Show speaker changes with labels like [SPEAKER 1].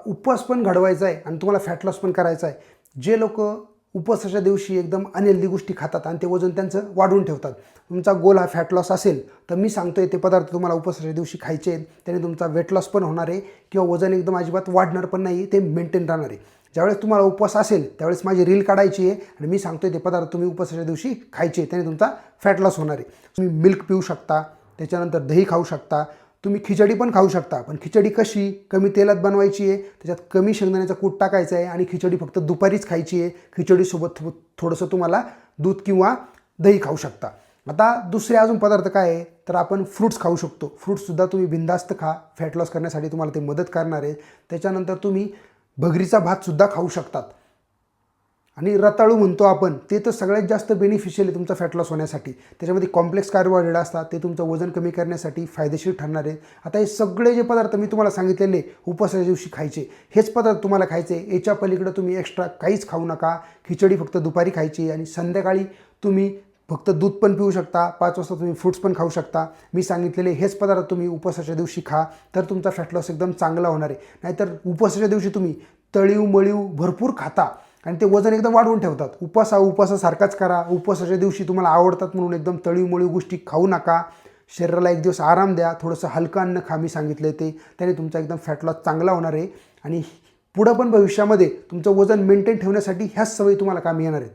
[SPEAKER 1] उपवास पण घडवायचा आहे आणि तुम्हाला फॅट लॉस पण करायचा आहे. जे लोक उपवासाच्या दिवशी एकदम अनहेल्दी गोष्टी खातात आणि ते वजन त्यांचं वाढवून ठेवतात, तुमचा गोल हा फॅट लॉस असेल तर मी सांगतोय ते पदार्थ तुम्हाला उपवासाच्या दिवशी खायचे आहेत. त्याने तुमचा वेट लॉस पण होणार आहे किंवा वजन एकदम अजिबात वाढणार पण नाही, ते मेंटेन राहणार आहे. ज्यावेळेस तुम्हाला उपवास असेल त्यावेळेस माझी रील काढायची आहे आणि मी सांगतोय ते पदार्थ तुम्ही उपवासाच्या दिवशी खायचे, त्याने तुमचा फॅट लॉस होणार आहे. तुम्ही मिल्क पिऊ शकता, त्याच्यानंतर दही खाऊ शकता, तुम्ही खिचडी पण खाऊ शकता. पण खिचडी कशी कमी तेलात बनवायची आहे, त्याच्यात कमी शेंगदाण्याचा कूट टाकायचा आहे आणि खिचडी फक्त दुपारीच खायची आहे. खिचडीसोबत थोडंसं तुम्हाला दूध किंवा दही खाऊ शकता. आता दुसरे अजून पदार्थ काय आहे तर आपण फ्रूट्स खाऊ शकतो. फ्रूट्ससुद्धा तुम्ही बिनधास्त खा, फॅट लॉस करण्यासाठी तुम्हाला ते मदत करणार आहे. त्याच्यानंतर तुम्ही भगरीचा भातसुद्धा खाऊ शकतात. आणि रताळू म्हणतो आपण, ते तर सगळ्यात जास्त बेनिफिशियल आहे तुमचा फॅट लॉस होण्यासाठी. त्याच्यामध्ये कॉम्प्लेक्स कार्बोहायड्रेट असतात, ते तुमचं वजन कमी करण्यासाठी फायदेशीर ठरणार आहे. आता हे सगळे जे पदार्थ मी तुम्हाला सांगितलेले उपवासाच्या दिवशी खायचे, हेच पदार्थ तुम्हाला खायचे. याच्या पलीकडे तुम्ही एक्स्ट्रा काहीच खाऊ नका. खिचडी फक्त दुपारी खायची आणि संध्याकाळी तुम्ही फक्त दूध पण पिऊ शकता. 5 वाजता तुम्ही फ्रूट्स पण खाऊ शकता. मी सांगितलेले हेच पदार्थ तुम्ही उपवासाच्या दिवशी खा, तर तुमचा फॅट लॉस एकदम चांगला होणार आहे. नाहीतर उपवासाच्या दिवशी तुम्ही तळीव मळीव भरपूर खाता आणि ते वजन एकदम वाढवून ठेवतात. उपवासासारखाच करा. उपवासाच्या दिवशी तुम्हाला आवडतात म्हणून एकदम तळीव मळीव गोष्टी खाऊ नका. शरीराला एक दिवस आराम द्या. थोडंसं हलकं अन्न खा, मी सांगितलं ते, त्याने तुमचा एकदम फॅट लॉस चांगला होणार आहे. आणि पुढं पण भविष्यामध्ये तुमचं वजन मेंटेन ठेवण्यासाठी ह्याच सवयी तुम्हाला कामी येणार आहेत.